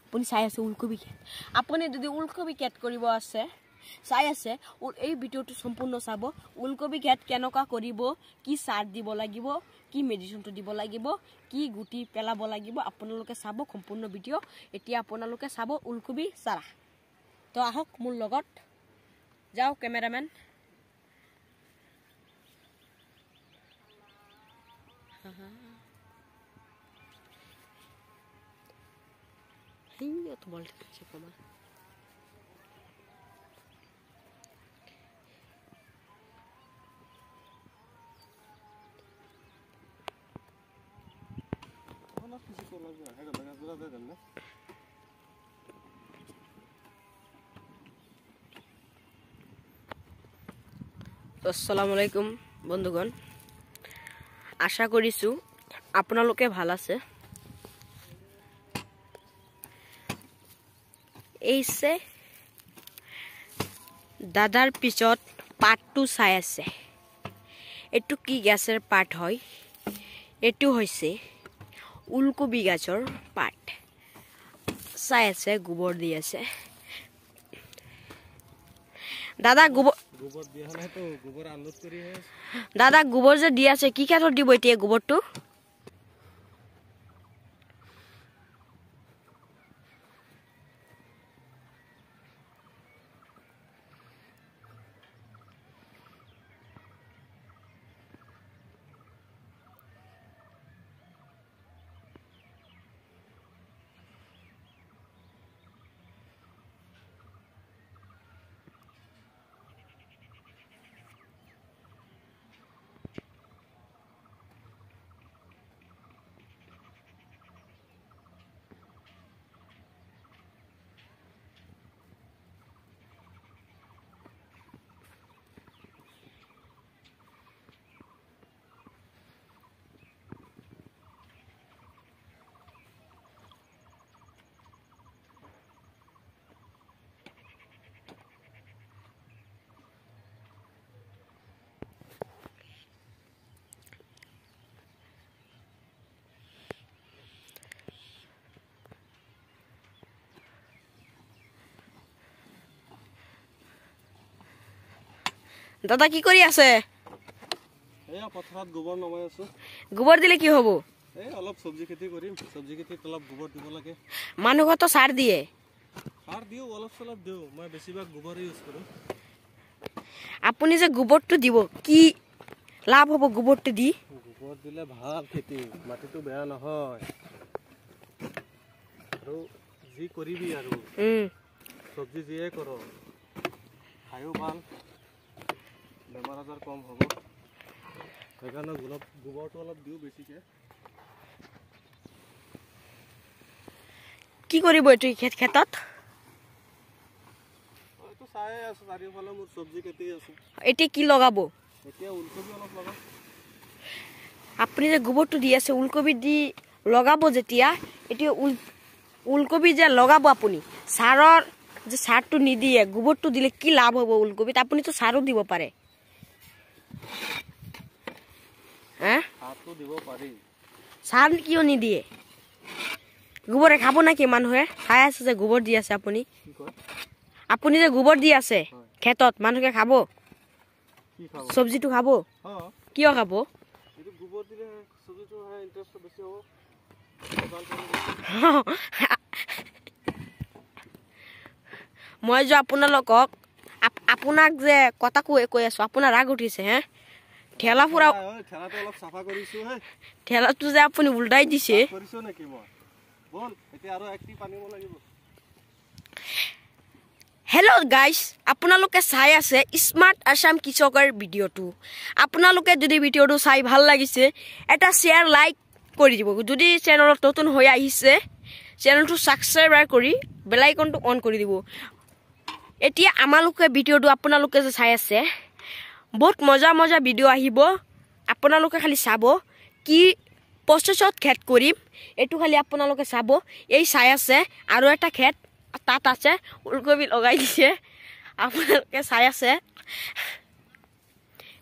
আপুনি চাই আছে ওলকবি খেত আপুনি যদি ওলকবি খেত কৰিব আছে চাই আছে এই ভিডিওটো সম্পূৰ্ণ চাব ওলকবি খেত কেনেকুৱা কৰিব কি সাৰ দিব লাগিব কি মেডিচিনটো দিব লাগিব কি গুটি পেলাব লাগিব আপোনালোকে চাব সম্পূৰ্ণ ভিডিও এতিয়া আপোনালোকে চাব ওলকবি চাৰা তো আহক মোৰ লগত যাও ক্যামেৰাম্যান Ini tuh balik sih kamu. Assalamualaikum বন্ধুগণ আশা কৰিছো আপোনালোকে ভাল আছে এইছে দাদাৰ পিছত পাটটো চাই আছে এটু কি গাছৰ পাট হয় এটু হৈছে উলকবি গাছৰ পাট চাই আছে গোবৰ দি আছে দাদা গোবৰ দিয়া নাই তো গোবৰ আনলোড কৰি দাদা গোবৰ যে দি আছে কি কাঠৰ দিব এতিয়া গোবৰটো দাদা কি কৰি আছে এয়া পথাৰত গোবৰ নমাই আছো গোবৰ দিলে কি হ'ব এই অলপ সবজি খেতি কৰিম সবজি খেতিত অলপ গোবৰ দিব লাগে মানুহটো সাৰ দিয়ে সাৰ দিও অলপ অলপ দিও মই বেছিভাগ গোবৰ ইউজ কৰো আপুনি যে গোবৰটো দিব কি লাভ হ'ব গোবৰটো দি গোবৰ দিলে ভাল খেতি মাটিটো বেয়া নহয় আৰু যি কৰিবি আৰু সবজি যিয়ে কৰ খায়ো ভাল বেমাৰ আজাৰ কম হ'ব সেইকাৰণে গোবৰটো অলপ দিও বেছিকে কি কৰিব এটো খেতত তো চাই আছে চাৰিওফালে মোৰ সবজি খেতি আছে এটি কি লগাব এতিয়া উলকবি অলপ লগাম আপুনি যে গোবৰটো দি আছে উলকবি দি লগাব যেতিয়া এটি উলকবি যে লগাব আপুনি সাৰৰ যে সাৰটো নিদিয়ে গোবৰটো দিলে কি লাভ হ'ব উলকবিত আপুনি তো সাৰো দিব পাৰে সাৰ কিয় নিদিয়ে গোবৰে খাব নাকি মানুহে খাই আছে যে গোবৰ দি আছে আপুনি যে গোবৰ দি আছে খেতত মানুহে খাব সবজিটো খাব কিয় খাব মই যে আপোনালোকক আপোনাক যে কথা কৈ আছো আপোনাৰ ৰাগ উঠিছে হে ঠেলা পুৰা ঠেলাটো অলপ সাফা কৰিছো হে ঠেলাটো যে আপুনি উল্টাই দিছে কৰিছো নেকি মই বল এতিয়া আৰু একটি পানীব লাগিব হেল্ল গাইস আপোনালোকে চাই আছে স্মাৰ্ট আসাম কৃষকৰ ভিডিওটো আপোনালোকে যদি ভিডিওটো চাই ভাল লাগিছে এটা শেয়াৰ লাইক কৰি দিব যদি চেনেলত নতুন হৈ আহিছে চেনেলটো সাবস্ক্ৰাইব কৰি বেল আইকনটো অন কৰি দিব এতিয়া আমালোকে ভিডিওটো আপোনালোকে যে চাই আছে বহুত মজা মজা ভিডিও আহিব আপোনালোকে খালি চাব কি প্ৰসেছত খেত কৰিম এটু খালি আপোনালোকে চাব এই চাই আছে আৰু এটা খেত তাত আছে উলকবি লগাই দিছে আপোনালোকে চাই আছে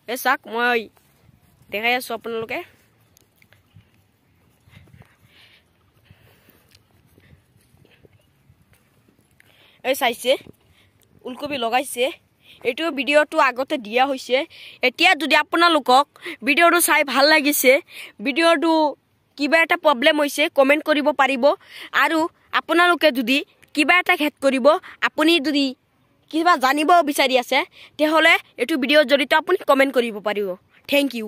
এসাক মই দেখাই আছো আপোনালোকে এই চাইছে ওলকবি লগাইছে এইটো ভিডিঅ'টো আগতে দিয়া হৈছে এতিয়া যদি আপোনালোকক ভিডিঅ'টো চাই ভাল লাগিছে ভিডিঅ'টো কিবা এটা প্ৰব্লেম হৈছে কমেন্ট কৰিব পাৰিব আৰু আপোনালোকে যদি কিবা এটা হেড কৰিব আপুনি যদি কিবা জানিব বিচাৰি আছে তেহলে এইটো ভিডিঅ'ৰ জৰিয়তে আপুনি কমেন্ট কৰিব পাৰিব থ্যাংক ইউ